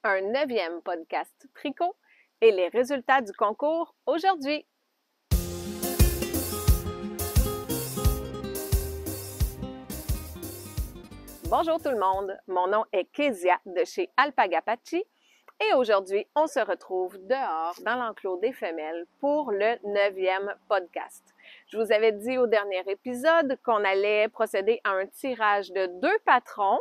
un 9e podcast tricot et les résultats du concours aujourd'hui. Bonjour tout le monde, mon nom est Kezia de chez Alpaga Patchy et aujourd'hui on se retrouve dehors dans l'enclos des femelles pour le 9e podcast. Je vous avais dit au dernier épisode qu'on allait procéder à un tirage de 2 patrons.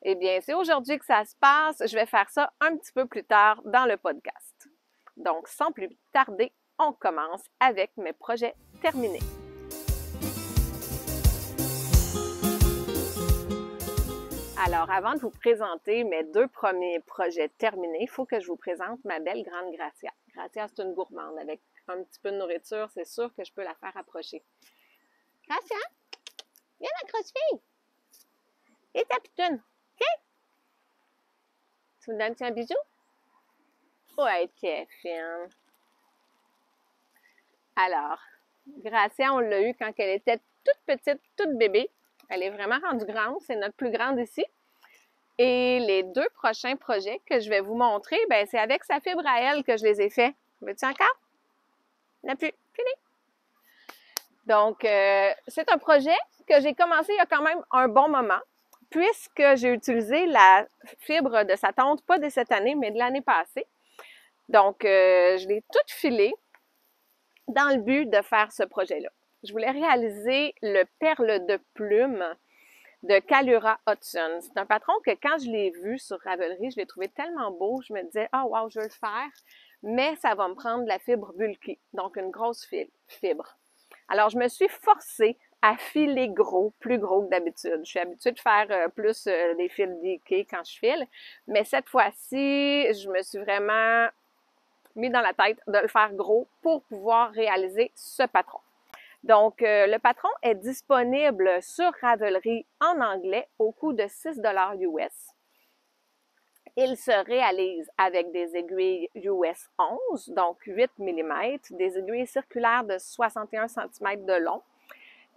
Eh bien, c'est aujourd'hui que ça se passe. Je vais faire ça un petit peu plus tard dans le podcast. Donc, sans plus tarder, on commence avec mes projets terminés. Alors, avant de vous présenter mes 2 premiers projets terminés, il faut que je vous présente ma belle grande Gracia. Gracia, c'est une gourmande. Avec un petit peu de nourriture, c'est sûr que je peux la faire approcher. Gracia, viens la grosse fille. Et ta pitoune. Tu me donnes un bisou? Ouais, t'es fine. Alors, Gracia, on l'a eu quand elle était toute petite, toute bébé. Elle est vraiment rendue grande. C'est notre plus grande ici. Et les 2 prochains projets que je vais vous montrer, ben c'est avec sa fibre à elle que je les ai faits. Veux-tu encore? Il n'y en a plus. Fini. Donc, c'est un projet que j'ai commencé il y a quand même un bon moment, puisque j'ai utilisé la fibre de sa tante, pas de cette année, mais de l'année passée. Donc, je l'ai toute filée dans le but de faire ce projet-là. Je voulais réaliser le perle de plume de Kalura Hudson. C'est un patron que quand je l'ai vu sur Ravelry, je l'ai trouvé tellement beau, je me disais « Ah, wow, je veux le faire », mais ça va me prendre de la fibre bulky, donc une grosse fibre. Alors, je me suis forcée à filer gros, plus gros que d'habitude. Je suis habituée de faire plus des fils diqués quand je file, mais cette fois-ci, je me suis vraiment mis dans la tête de le faire gros pour pouvoir réaliser ce patron. Donc, le patron est disponible sur Ravelry en anglais au coût de 6 $ US. Il se réalise avec des aiguilles US 11, donc 8 mm, des aiguilles circulaires de 61 cm de long.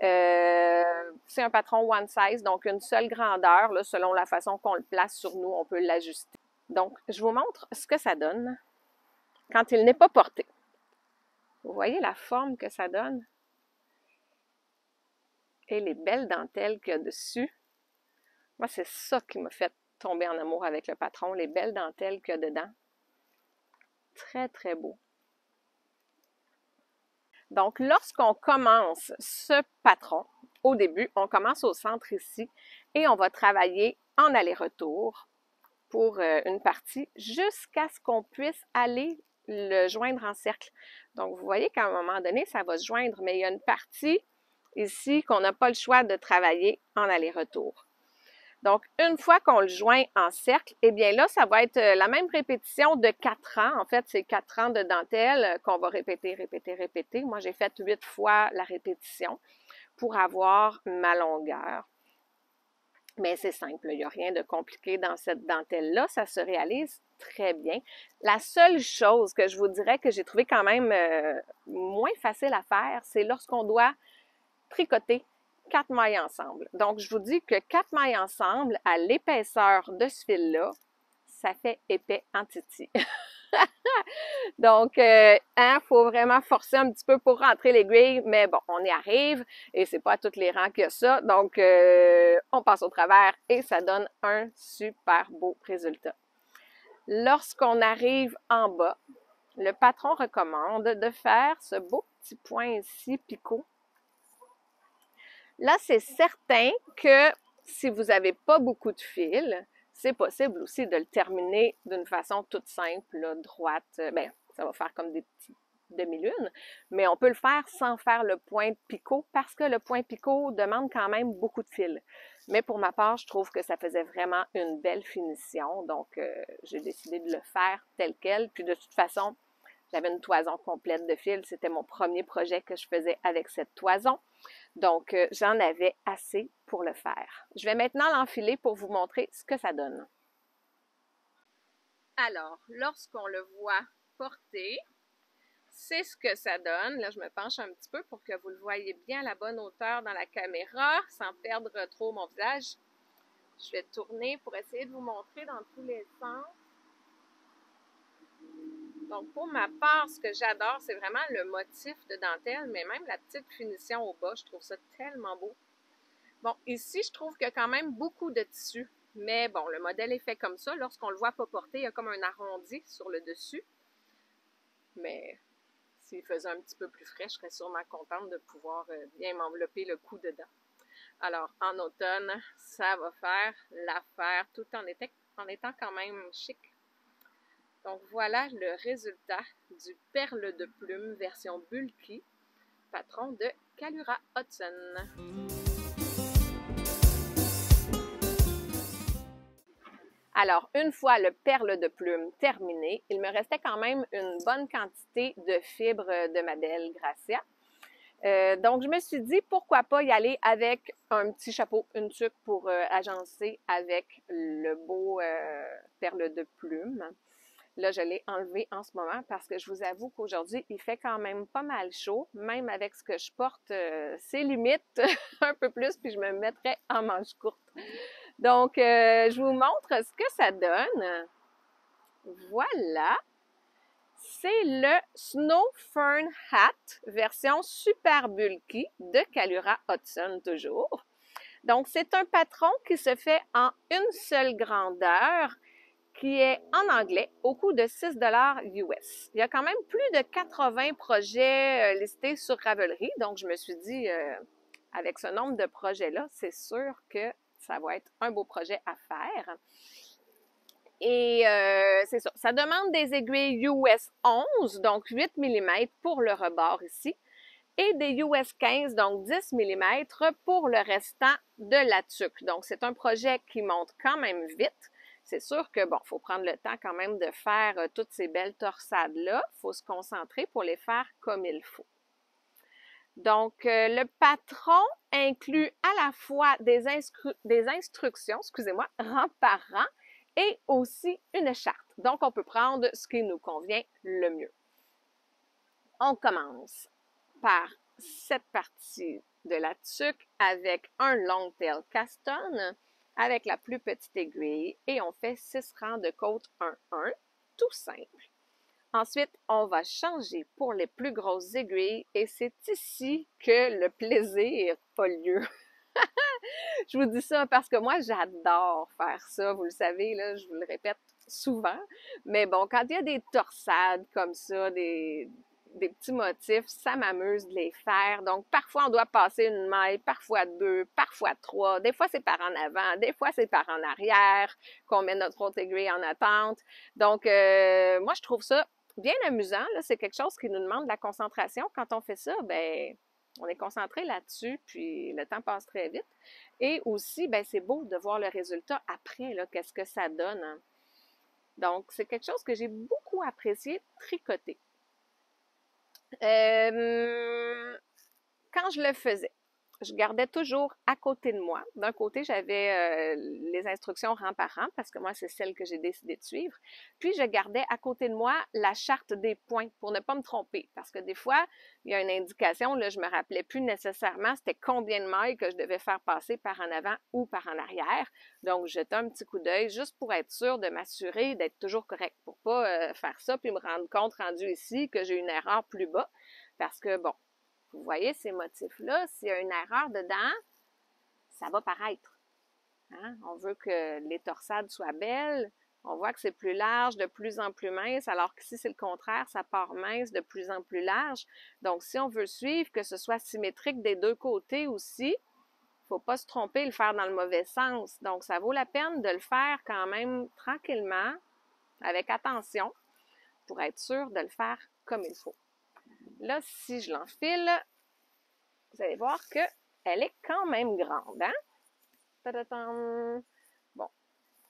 C'est un patron one size, donc une seule grandeur, là, selon la façon qu'on le place sur nous, on peut l'ajuster. Donc, je vous montre ce que ça donne quand il n'est pas porté. Vous voyez la forme que ça donne? Et les belles dentelles qu'il y a dessus. Moi, c'est ça qui m'a fait tomber en amour avec le patron, les belles dentelles qu'il y a dedans. Très, très beau. Donc, lorsqu'on commence ce patron, au début, on commence au centre ici et on va travailler en aller-retour pour une partie jusqu'à ce qu'on puisse aller le joindre en cercle. Donc, vous voyez qu'à un moment donné, ça va se joindre, mais il y a une partie ici qu'on n'a pas le choix de travailler en aller-retour. Donc, une fois qu'on le joint en cercle, eh bien là, ça va être la même répétition de 4 ans. En fait, c'est 4 ans de dentelle qu'on va répéter, répéter, répéter. Moi, j'ai fait 8 fois la répétition pour avoir ma longueur. Mais c'est simple, il n'y a rien de compliqué dans cette dentelle-là. Ça se réalise très bien. La seule chose que je vous dirais que j'ai trouvé quand même moins facile à faire, c'est lorsqu'on doit tricoter 4 mailles ensemble. Donc, je vous dis que 4 mailles ensemble, à l'épaisseur de ce fil-là, ça fait épais en titi. Donc, faut vraiment forcer un petit peu pour rentrer l'aiguille, mais bon, on y arrive et c'est pas à tous les rangs qu'il y a ça. Donc, on passe au travers et ça donne un super beau résultat. Lorsqu'on arrive en bas, le patron recommande de faire ce beau petit point ici, picot. Là, c'est certain que si vous n'avez pas beaucoup de fils, c'est possible aussi de le terminer d'une façon toute simple, là, droite. Bien, ça va faire comme des petites demi-lunes, mais on peut le faire sans faire le point picot parce que le point picot demande quand même beaucoup de fils. Mais pour ma part, je trouve que ça faisait vraiment une belle finition, donc j'ai décidé de le faire tel quel. Puis de toute façon, j'avais une toison complète de fils. C'était mon premier projet que je faisais avec cette toison. Donc, j'en avais assez pour le faire. Je vais maintenant l'enfiler pour vous montrer ce que ça donne. Alors, lorsqu'on le voit porter, c'est ce que ça donne. Là, je me penche un petit peu pour que vous le voyez bien à la bonne hauteur dans la caméra, sans perdre trop mon visage. Je vais tourner pour essayer de vous montrer dans tous les sens. Donc, pour ma part, ce que j'adore, c'est vraiment le motif de dentelle, mais même la petite finition au bas, je trouve ça tellement beau. Bon, ici, je trouve qu'il y a quand même beaucoup de tissu, mais bon, le modèle est fait comme ça. Lorsqu'on le voit pas porter, il y a comme un arrondi sur le dessus. Mais s'il faisait un petit peu plus frais, je serais sûrement contente de pouvoir bien m'envelopper le cou dedans. Alors, en automne, ça va faire l'affaire tout en étant quand même chic. Donc, voilà le résultat du perle de plume version bulky, patron de Kalura Hudson. Alors, une fois le perle de plume terminé, il me restait quand même une bonne quantité de fibres de ma belle Gracia. Donc, je me suis dit, pourquoi pas y aller avec un petit chapeau, une tuque pour agencer avec le beau perle de plume. Là, je l'ai enlevé en ce moment parce que je vous avoue qu'aujourd'hui, il fait quand même pas mal chaud. Même avec ce que je porte, c'est limite un peu plus, puis je me mettrais en manche courte. Donc, je vous montre ce que ça donne. Voilà. C'est le Snow Fern Hat, version super bulky de Kalura Hudson toujours. Donc, c'est un patron qui se fait en une seule grandeur, qui est en anglais au coût de 6 $ US. Il y a quand même plus de 80 projets listés sur Ravelry, donc je me suis dit, avec ce nombre de projets-là, c'est sûr que ça va être un beau projet à faire. Et c'est ça, ça demande des aiguilles US 11, donc 8 mm pour le rebord ici, et des US 15, donc 10 mm pour le restant de la tuque. Donc, c'est un projet qui monte quand même vite. C'est sûr que, bon, il faut prendre le temps quand même de faire toutes ces belles torsades-là. Il faut se concentrer pour les faire comme il faut. Donc, le patron inclut à la fois des instructions, excusez-moi, rang par rang, et aussi une charte. Donc, on peut prendre ce qui nous convient le mieux. On commence par cette partie de la tuque avec un long tail caston avec la plus petite aiguille et on fait 6 rangs de côte 1-1, tout simple. Ensuite, on va changer pour les plus grosses aiguilles et c'est ici que le plaisir a lieu. Je vous dis ça parce que moi, j'adore faire ça, vous le savez, là, je vous le répète souvent. Mais bon, quand il y a des torsades comme ça, des petits motifs, ça m'amuse de les faire. Donc, parfois, on doit passer une maille, parfois 2, parfois 3. Des fois, c'est par en avant, des fois, c'est par en arrière qu'on met notre autre aiguille en attente. Donc, moi, je trouve ça bien amusant. Là, c'est quelque chose qui nous demande de la concentration. Quand on fait ça, ben on est concentré là-dessus, puis le temps passe très vite. Et aussi, ben c'est beau de voir le résultat après, là, qu'est-ce que ça donne. Hein? Donc, c'est quelque chose que j'ai beaucoup apprécié tricoter. Quand je le faisais, je gardais toujours à côté de moi. D'un côté, j'avais les instructions rang par rang, parce que moi, c'est celle que j'ai décidé de suivre. Puis, je gardais à côté de moi la charte des points pour ne pas me tromper. Parce que des fois, il y a une indication, là, je me rappelais plus nécessairement c'était combien de mailles que je devais faire passer par en avant ou par en arrière. Donc, je jetais un petit coup d'œil juste pour être sûre de m'assurer d'être toujours correct, pour pas faire ça puis me rendre compte, rendu ici, que j'ai une erreur plus bas. Parce que, bon, vous voyez ces motifs-là, s'il y a une erreur dedans, ça va paraître. Hein? On veut que les torsades soient belles. On voit que c'est plus large, de plus en plus mince, alors qu'ici, c'est le contraire, ça part mince, de plus en plus large. Donc, si on veut suivre, que ce soit symétrique des deux côtés aussi, il ne faut pas se tromper et le faire dans le mauvais sens. Donc, ça vaut la peine de le faire quand même tranquillement, avec attention, pour être sûr de le faire comme il faut. Là, si je l'enfile, vous allez voir qu'elle est quand même grande, hein? Ta-da-tam! Bon,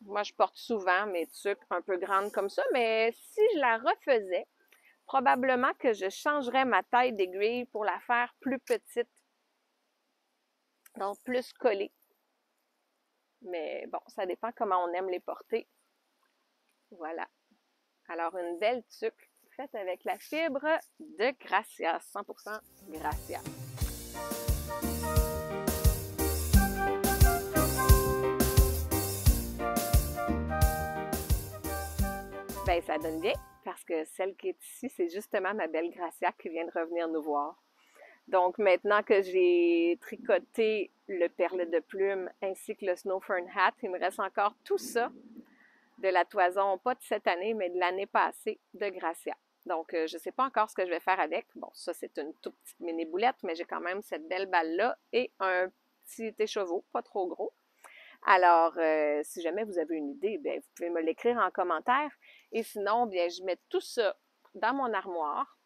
moi, je porte souvent mes tuques un peu grandes comme ça, mais si je la refaisais, probablement que je changerais ma taille d'aiguille pour la faire plus petite, donc plus collée. Mais bon, ça dépend comment on aime les porter. Voilà. Alors, une belle tuque faite avec la fibre de Gracia, 100% Gracia. Ben, ça donne bien. parce que celle qui est ici, c'est justement ma belle Gracia qui vient de revenir nous voir. Donc, maintenant que j'ai tricoté le perle de plume ainsi que le Snow Fern Hat, il me reste encore tout ça de la toison, pas de cette année, mais de l'année passée de Gracia. Donc, je ne sais pas encore ce que je vais faire avec. Bon, ça, c'est une toute petite mini boulette, mais j'ai quand même cette belle balle-là et un petit écheveau, pas trop gros. Alors, si jamais vous avez une idée, bien, vous pouvez me l'écrire en commentaire. Et sinon, bien, je mets tout ça dans mon armoire,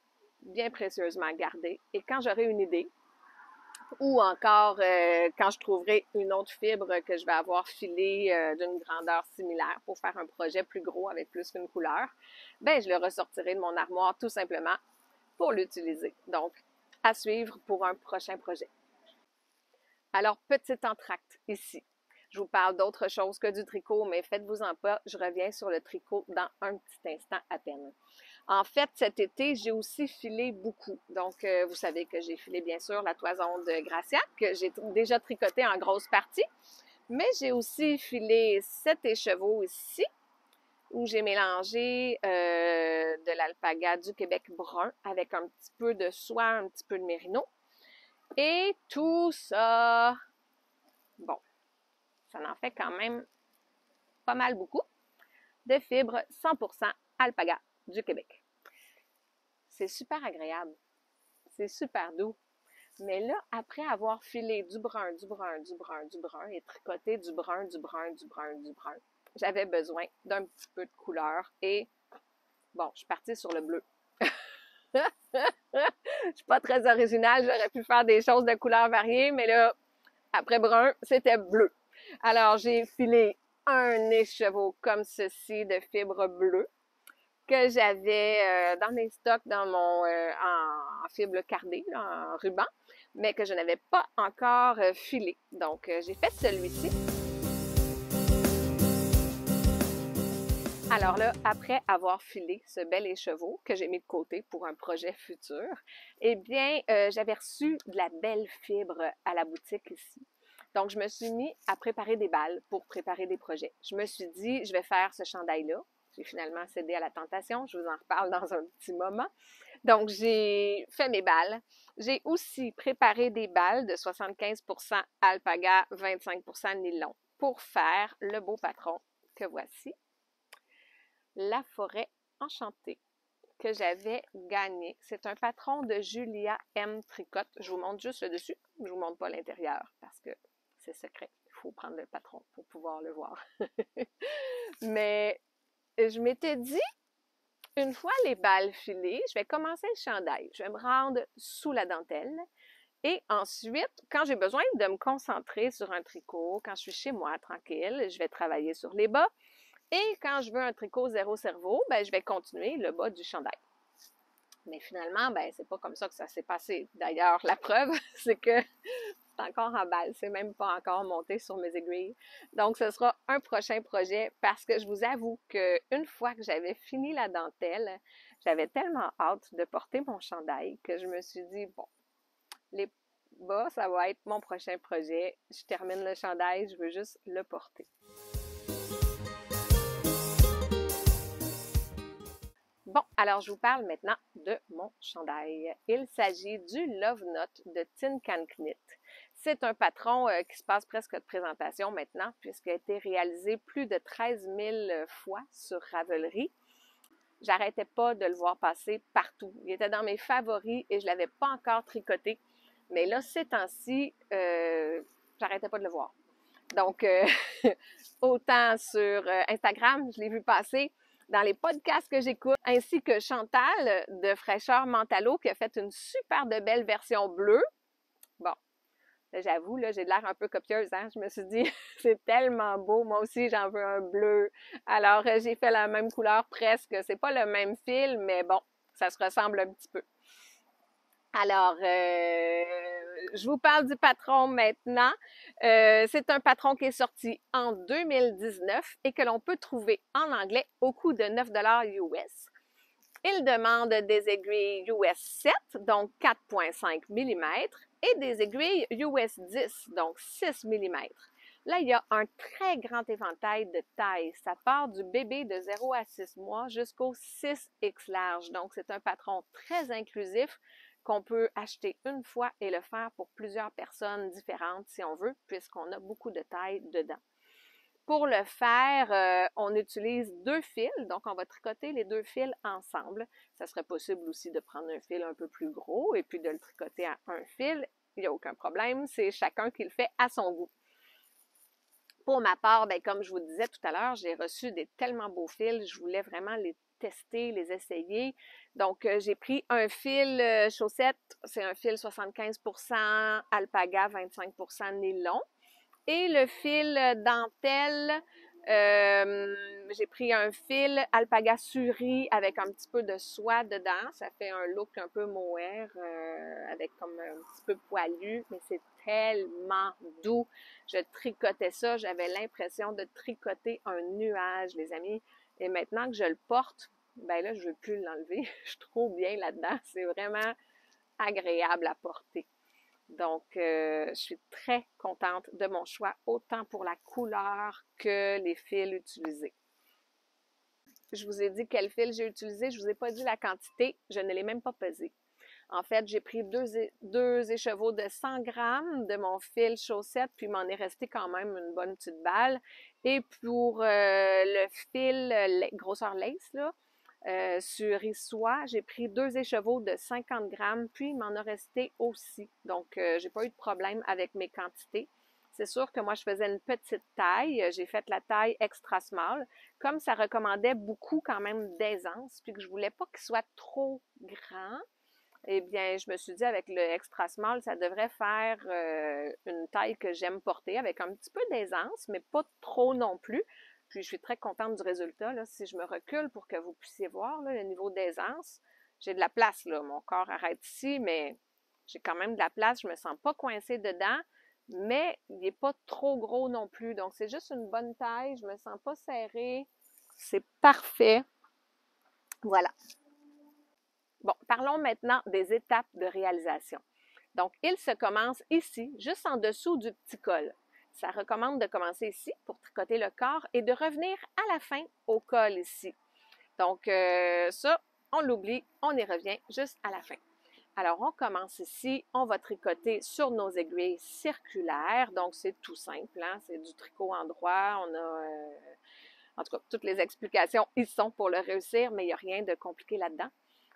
bien précieusement gardé. Et quand j'aurai une idée, ou encore quand je trouverai une autre fibre que je vais avoir filée d'une grandeur similaire pour faire un projet plus gros avec plus qu'une couleur, ben je le ressortirai de mon armoire tout simplement pour l'utiliser. Donc, à suivre pour un prochain projet. Alors, petit entracte ici. Je vous parle d'autre chose que du tricot, mais faites-vous-en pas, je reviens sur le tricot dans un petit instant à peine. En fait, cet été, j'ai aussi filé beaucoup. Donc, vous savez que j'ai filé, bien sûr, la toison de Gracia, que j'ai déjà tricoté en grosse partie. Mais j'ai aussi filé 7 écheveaux ici, où j'ai mélangé de l'alpaga du Québec brun avec un petit peu de soie, un petit peu de mérino. Et tout ça, bon, ça en fait quand même pas mal beaucoup, de fibres 100% alpaga du Québec. C'est super agréable. C'est super doux. Mais là, après avoir filé du brun, du brun, du brun, du brun et tricoté du brun, du brun, du brun, du brun, j'avais besoin d'un petit peu de couleur et bon, je suis partie sur le bleu. Je suis pas très originale, j'aurais pu faire des choses de couleurs variées, mais là, après brun, c'était bleu. Alors, j'ai filé un écheveau comme ceci de fibre bleue que j'avais dans mes stocks dans mon en fibre cardée, là, en ruban, mais que je n'avais pas encore filé. Donc, j'ai fait celui-ci. Alors là, après avoir filé ce bel écheveau que j'ai mis de côté pour un projet futur, eh bien, j'avais reçu de la belle fibre à la boutique ici. Donc, je me suis mis à préparer des balles pour préparer des projets. Je me suis dit, je vais faire ce chandail-là. J'ai finalement cédé à la tentation. Je vous en reparle dans un petit moment. Donc, j'ai fait mes balles. J'ai aussi préparé des balles de 75% alpaga, 25% nylon pour faire le beau patron que voici. La forêt enchantée que j'avais gagné. C'est un patron de Julia M. Tricotte. Je vous montre juste le dessus. Je vous montre pas l'intérieur parce que c'est secret. Il faut prendre le patron pour pouvoir le voir. Mais je m'étais dit, une fois les balles filées, je vais commencer le chandail. Je vais me rendre sous la dentelle. Et ensuite, quand j'ai besoin de me concentrer sur un tricot, quand je suis chez moi, tranquille, je vais travailler sur les bas. Et quand je veux un tricot zéro cerveau, ben, je vais continuer le bas du chandail. Mais finalement, ben, c'est pas comme ça que ça s'est passé. D'ailleurs, la preuve, c'est que c'est encore en balle. C'est même pas encore monté sur mes aiguilles. Donc, ce sera un prochain projet parce que je vous avoue qu'une fois que j'avais fini la dentelle, j'avais tellement hâte de porter mon chandail que je me suis dit, bon, les bas, ça va être mon prochain projet. Je termine le chandail, je veux juste le porter. Bon, alors je vous parle maintenant de mon chandail. Il s'agit du Love Note de Tin Can Knit. C'est un patron qui se passe presque de présentation maintenant, puisqu'il a été réalisé plus de 13 000 fois sur Ravelry. J'arrêtais pas de le voir passer partout. Il était dans mes favoris et je l'avais pas encore tricoté. Mais là, ces temps-ci, j'arrêtais pas de le voir. Donc, autant sur Instagram, je l'ai vu passer, dans les podcasts que j'écoute, ainsi que Chantal de Fraîcheur Mentalo qui a fait une super de belle version bleue. Bon, j'avoue, là, j'ai l'air un peu copieuse, hein? Je me suis dit, c'est tellement beau, moi aussi j'en veux un bleu. Alors, j'ai fait la même couleur presque. C'est pas le même fil, mais bon, ça se ressemble un petit peu. Alors, je vous parle du patron maintenant. C'est un patron qui est sorti en 2019 et que l'on peut trouver en anglais au coût de 9 $ US. Il demande des aiguilles US 7, donc 4,5 mm, et des aiguilles US 10, donc 6 mm. Là, il y a un très grand éventail de tailles. Ça part du bébé de 0 à 6 mois jusqu'au 6X large. Donc, c'est un patron très inclusif qu'on peut acheter une fois et le faire pour plusieurs personnes différentes si on veut, puisqu'on a beaucoup de tailles dedans. Pour le faire, on utilise 2 fils, donc on va tricoter les 2 fils ensemble. Ça serait possible aussi de prendre un fil un peu plus gros et puis de le tricoter à un fil. Il n'y a aucun problème, c'est chacun qui le fait à son goût. Pour ma part, bien, comme je vous disais tout à l'heure, j'ai reçu des tellement beaux fils, je voulais vraiment les tester, les essayer. Donc, j'ai pris un fil chaussette, c'est un fil 75% alpaga, 25% nylon. Et le fil dentelle, j'ai pris un fil alpaga suri avec un petit peu de soie dedans. Ça fait un look un peu mohair, avec comme un petit peu poilu, mais c'est tellement doux. Je tricotais ça, j'avais l'impression de tricoter un nuage, les amis. Et maintenant que je le porte, ben là, je veux plus l'enlever. Je suis trop bien là-dedans. C'est vraiment agréable à porter. Donc, je suis très contente de mon choix, autant pour la couleur que les fils utilisés. Je vous ai dit quel fil j'ai utilisé, je ne vous ai pas dit la quantité, je ne l'ai même pas pesé. En fait, j'ai pris deux écheveaux de 100 grammes de mon fil chaussette, puis il m'en est resté quand même une bonne petite balle. Et pour le fil grosseur lace, là, sur Issois, j'ai pris 2 écheveaux de 50 grammes, puis il m'en a resté aussi. Donc, j'ai pas eu de problème avec mes quantités. C'est sûr que moi, je faisais une petite taille. J'ai fait la taille extra small. Comme ça recommandait beaucoup quand même d'aisance, puis que je voulais pas qu'il soit trop grand, eh bien, je me suis dit avec le extra small, ça devrait faire une taille que j'aime porter avec un petit peu d'aisance, mais pas trop non plus. Puis, je suis très contente du résultat. Là. Si je me recule pour que vous puissiez voir là, le niveau d'aisance, j'ai de la place. Là. Mon corps arrête ici, mais j'ai quand même de la place. Je me sens pas coincée dedans, mais il n'est pas trop gros non plus. Donc, c'est juste une bonne taille. Je me sens pas serrée. C'est parfait. Voilà. Bon, parlons maintenant des étapes de réalisation. Donc, il se commence ici, juste en dessous du petit col. Ça recommande de commencer ici pour tricoter le corps et de revenir à la fin au col ici. Donc, ça, on l'oublie, on y revient juste à la fin. Alors, on commence ici, on va tricoter sur nos aiguilles circulaires. Donc, c'est tout simple, hein? C'est du tricot en droit. On a, en tout cas, toutes les explications y sont pour le réussir, mais il n'y a rien de compliqué là-dedans.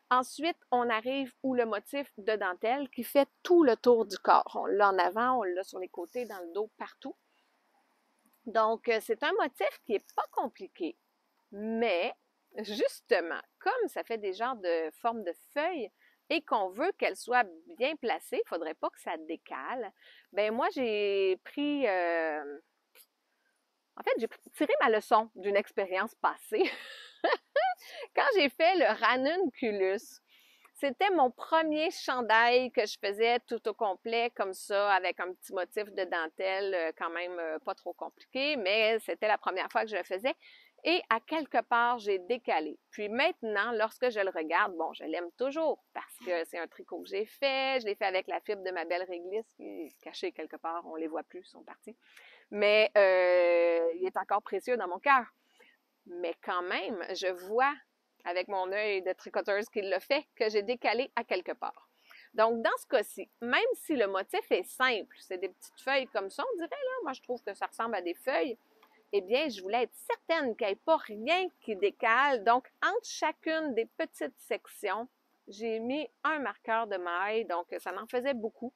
Ensuite, on arrive où le motif de dentelle qui fait tout le tour du corps. On l'a en avant, on l'a sur les côtés, dans le dos, partout. Donc, c'est un motif qui n'est pas compliqué, mais justement, comme ça fait des genres de formes de feuilles et qu'on veut qu'elles soient bien placées, il ne faudrait pas que ça décale, ben moi, j'ai pris... en fait, j'ai tiré ma leçon d'une expérience passée. Quand j'ai fait le ranunculus, c'était mon premier chandail que je faisais tout au complet, comme ça, avec un petit motif de dentelle, quand même pas trop compliqué, mais c'était la première fois que je le faisais. Et à quelque part, j'ai décalé. Puis maintenant, lorsque je le regarde, bon, je l'aime toujours parce que c'est un tricot que j'ai fait. Je l'ai fait avec la fibre de ma belle réglisse qui est cachée quelque part. On les voit plus, ils sont partis. Mais il est encore précieux dans mon cœur. Mais quand même, je vois avec mon œil de tricoteuse qui l'a fait, que j'ai décalé à quelque part. Donc, dans ce cas-ci, même si le motif est simple, c'est des petites feuilles comme ça, on dirait, là, moi je trouve que ça ressemble à des feuilles, eh bien, je voulais être certaine qu'il n'y ait pas rien qui décale. Donc, entre chacune des petites sections, j'ai mis un marqueur de maille, donc ça m'en faisait beaucoup.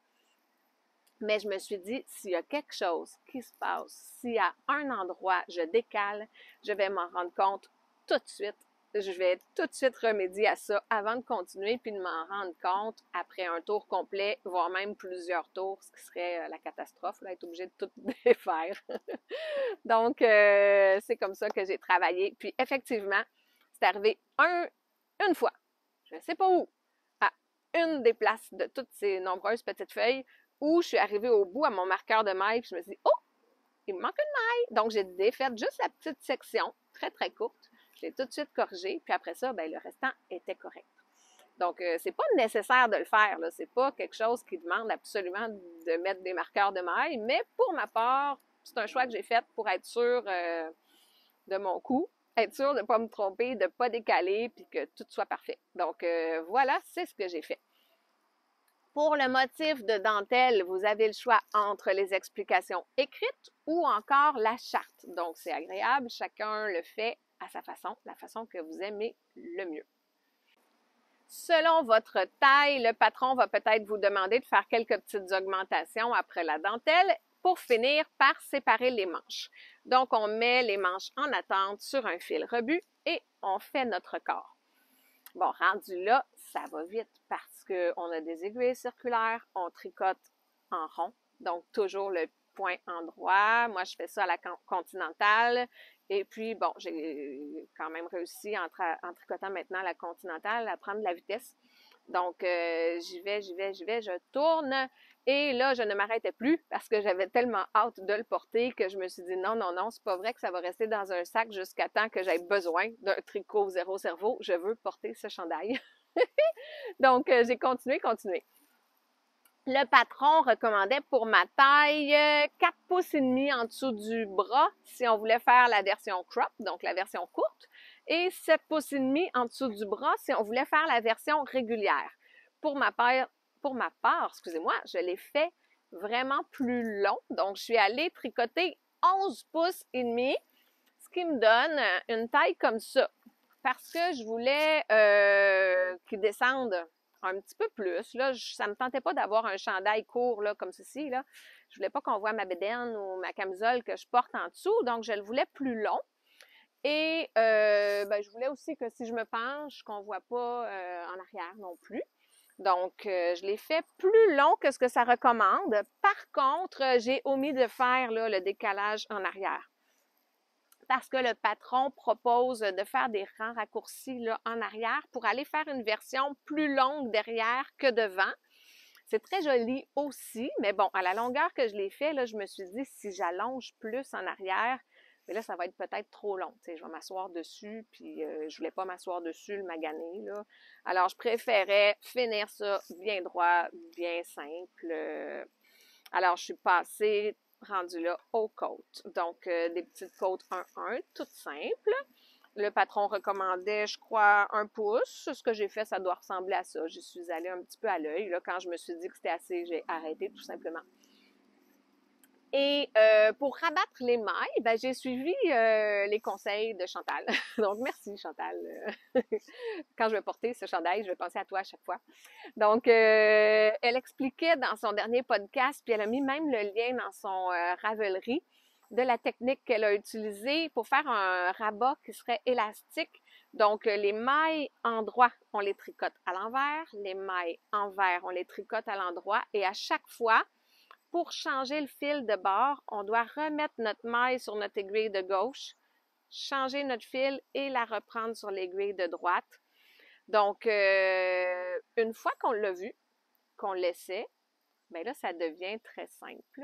Mais je me suis dit, s'il y a quelque chose qui se passe, s'il y a un endroit, je décale, je vais m'en rendre compte tout de suite. Je vais tout de suite remédier à ça avant de continuer, puis de m'en rendre compte après un tour complet, voire même plusieurs tours, ce qui serait la catastrophe, là, être obligé de tout défaire. Donc, c'est comme ça que j'ai travaillé. Puis effectivement, c'est arrivé une fois, je ne sais pas où, à une des places de toutes ces nombreuses petites feuilles, où je suis arrivée au bout à mon marqueur de maille, puis je me suis dit, oh, il me manque une maille. Donc, j'ai défait juste la petite section, très, très courte. Je l'ai tout de suite corrigée, puis après ça, ben, le restant était correct. Donc, c'est pas nécessaire de le faire, là. C'est pas quelque chose qui demande absolument de mettre des marqueurs de maille, mais pour ma part, C'est un choix que j'ai fait pour être sûre de mon coup, être sûre de ne pas me tromper, de ne pas décaler, puis que tout soit parfait. Donc, voilà, c'est ce que j'ai fait. Pour le motif de dentelle, vous avez le choix entre les explications écrites ou encore la charte. Donc, c'est agréable, chacun le fait à sa façon, la façon que vous aimez le mieux. Selon votre taille, le patron va peut-être vous demander de faire quelques petites augmentations après la dentelle pour finir par séparer les manches. Donc, on met les manches en attente sur un fil rebut et on fait notre corps. Bon, rendu là, ça va vite parce qu'on a des aiguilles circulaires, on tricote en rond, donc toujours le point endroit. Moi, je fais ça à la continentale. Et puis, bon, j'ai quand même réussi en tricotant maintenant la continentale à prendre de la vitesse. Donc, j'y vais, je tourne. Et là, je ne m'arrêtais plus parce que j'avais tellement hâte de le porter que je me suis dit non, non, non, c'est pas vrai que ça va rester dans un sac jusqu'à temps que j'aie besoin d'un tricot zéro cerveau. Je veux porter ce chandail. Donc, j'ai continué. Le patron recommandait pour ma taille 4 pouces et demi en dessous du bras si on voulait faire la version crop, donc la version courte, et 7 pouces et demi en dessous du bras si on voulait faire la version régulière. Pour ma part, excusez-moi, je l'ai fait vraiment plus long, donc je suis allée tricoter 11 pouces et demi, ce qui me donne une taille comme ça, parce que je voulais qu'il descende un petit peu plus. Là, ça me tentait pas d'avoir un chandail court là, comme ceci. Là. Je voulais pas qu'on voit ma bédaine ou ma camisole que je porte en dessous, donc je le voulais plus long. Et je voulais aussi que si je me penche, qu'on voit pas en arrière non plus. Donc, je l'ai fait plus long que ce que ça recommande. Par contre, j'ai omis de faire là, le décalage en arrière. Parce que le patron propose de faire des rangs raccourcis là, en arrière pour aller faire une version plus longue derrière que devant. C'est très joli aussi, mais bon, à la longueur que je l'ai fait, là, je me suis dit, si j'allonge plus en arrière, mais là, ça va être peut-être trop long. Tu sais, je vais m'asseoir dessus, puis je voulais pas m'asseoir dessus, le maganer, là. Alors, je préférais finir ça bien droit, bien simple. Alors, je suis passée rendu là aux côtes. Donc, des petites côtes 1-1, toutes simples. Le patron recommandait, je crois, 1 pouce. Ce que j'ai fait, ça doit ressembler à ça. J'y suis allée un petit peu à l'œil. Là, quand je me suis dit que c'était assez, j'ai arrêté tout simplement. Et pour rabattre les mailles, ben, j'ai suivi les conseils de Chantal. Donc, merci Chantal. Quand je vais porter ce chandail, je vais penser à toi à chaque fois. Donc, elle expliquait dans son dernier podcast, puis elle a mis même le lien dans son Ravelry de la technique qu'elle a utilisée pour faire un rabat qui serait élastique. Donc, les mailles endroit, on les tricote à l'envers. Les mailles envers, on les tricote à l'endroit. Et à chaque fois, pour changer le fil de bord, on doit remettre notre maille sur notre aiguille de gauche, changer notre fil et la reprendre sur l'aiguille de droite. Donc, une fois qu'on l'a vu, qu'on l'essaie, bien là, ça devient très simple.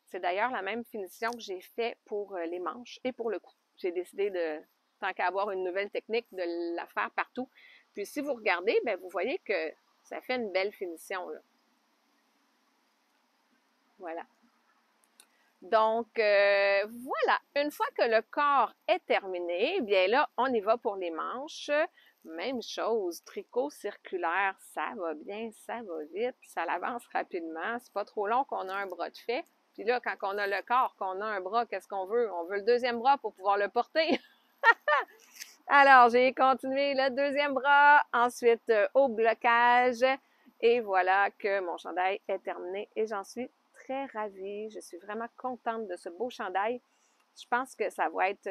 C'est d'ailleurs la même finition que j'ai fait pour les manches et pour le cou. J'ai décidé de, tant qu'à avoir une nouvelle technique, de la faire partout. Puis si vous regardez, bien, vous voyez que ça fait une belle finition, là. Voilà. Donc, voilà. Une fois que le corps est terminé, bien là, on y va pour les manches. Même chose, tricot circulaire, ça va bien, ça va vite, ça l'avance rapidement. C'est pas trop long qu'on a un bras de fait. Puis là, quand on a le corps, qu'on a un bras, qu'est-ce qu'on veut? On veut le deuxième bras pour pouvoir le porter. Alors, j'ai continué le deuxième bras, ensuite au blocage. Et voilà que mon chandail est terminé et j'en suis très ravie. Je suis vraiment contente de ce beau chandail. Je pense que ça va être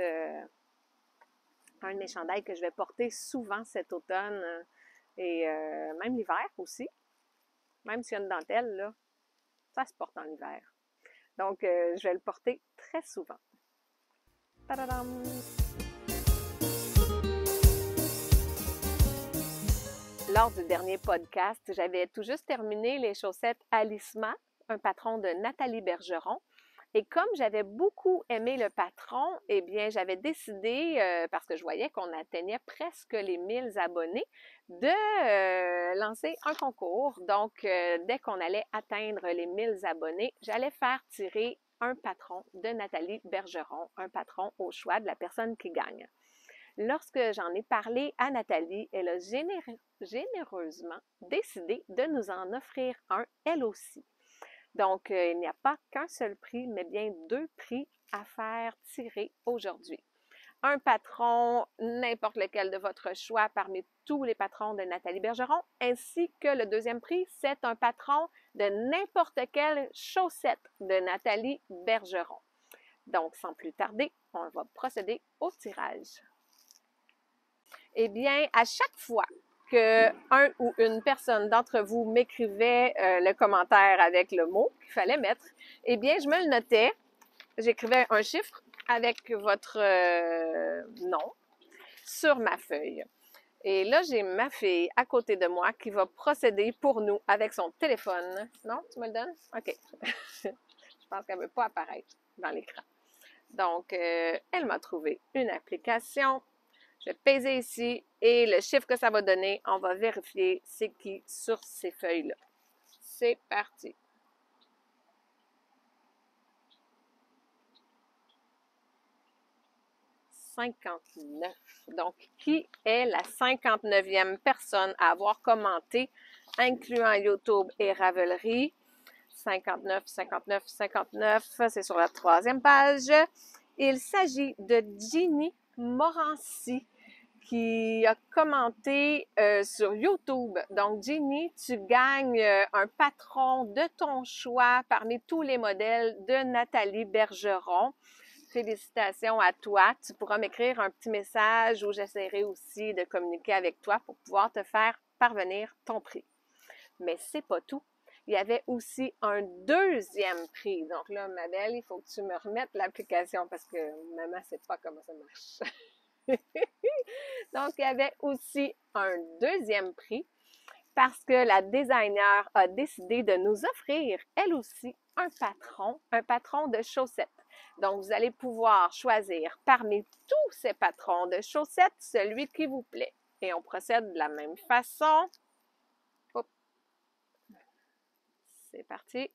un de mes chandails que je vais porter souvent cet automne et même l'hiver aussi. Même s'il y a une dentelle, là, ça se porte en hiver. Donc, je vais le porter très souvent. Tadadam! Lors du dernier podcast, j'avais tout juste terminé les chaussettes Alisma, un patron de Nathalie Bergeron. Et comme j'avais beaucoup aimé le patron, eh bien, j'avais décidé, parce que je voyais qu'on atteignait presque les 1000 abonnés, de lancer un concours. Donc, dès qu'on allait atteindre les 1000 abonnés, j'allais faire tirer un patron de Nathalie Bergeron, un patron au choix de la personne qui gagne. Lorsque j'en ai parlé à Nathalie, elle a généreusement décidé de nous en offrir un, elle aussi. Donc, il n'y a pas qu'un seul prix, mais bien 2 prix à faire tirer aujourd'hui. Un patron, n'importe lequel de votre choix parmi tous les patrons de Nathalie Bergeron, ainsi que le deuxième prix, c'est un patron de n'importe quelle chaussette de Nathalie Bergeron. Donc, sans plus tarder, on va procéder au tirage. Eh bien, à chaque fois qu'un ou une personne d'entre vous m'écrivait le commentaire avec le mot qu'il fallait mettre, eh bien, je me le notais. J'écrivais un chiffre avec votre nom sur ma feuille. Et là, j'ai ma fille à côté de moi qui va procéder pour nous avec son téléphone. Non, tu me le donnes? OK. Je pense qu'elle ne veut pas apparaître dans l'écran. Donc, elle m'a trouvé une application. Je vais peser ici et le chiffre que ça va donner, on va vérifier c'est qui sur ces feuilles-là. C'est parti. « 59. Donc, qui est la 59e personne à avoir commenté, incluant YouTube et Ravelry? 59, 59, 59, c'est sur la 3e page. Il s'agit de Ginny Morancy qui a commenté sur YouTube. Donc, Ginny, tu gagnes un patron de ton choix parmi tous les modèles de Nathalie Bergeron. Félicitations à toi. Tu pourras m'écrire un petit message où j'essaierai aussi de communiquer avec toi pour pouvoir te faire parvenir ton prix. Mais c'est pas tout. Il y avait aussi un deuxième prix. Donc là, ma belle, il faut que tu me remettes l'application parce que maman ne sait pas comment ça marche. Donc, il y avait aussi un deuxième prix parce que la designer a décidé de nous offrir, elle aussi, un patron de chaussettes. Donc, vous allez pouvoir choisir parmi tous ces patrons de chaussettes celui qui vous plaît. Et on procède de la même façon. Hop. C'est parti.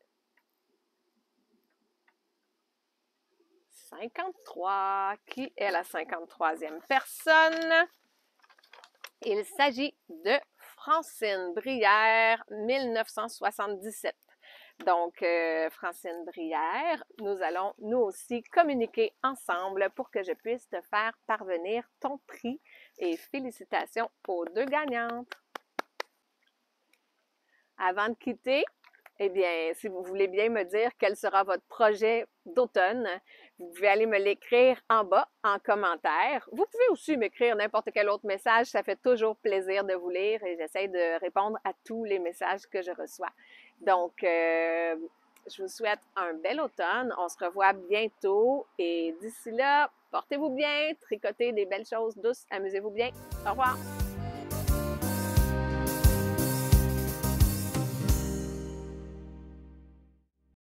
53. Qui est la 53e personne? Il s'agit de Francine Brière, 1977. Donc, Francine Brière, nous allons nous aussi communiquer ensemble pour que je puisse te faire parvenir ton prix. Et félicitations aux 2 gagnantes. Avant de quitter, eh bien, si vous voulez bien me dire quel sera votre projet d'automne, vous pouvez aller me l'écrire en bas, en commentaire. Vous pouvez aussi m'écrire n'importe quel autre message. Ça fait toujours plaisir de vous lire et j'essaie de répondre à tous les messages que je reçois. Donc, je vous souhaite un bel automne. On se revoit bientôt et d'ici là, portez-vous bien, tricotez des belles choses douces, amusez-vous bien. Au revoir!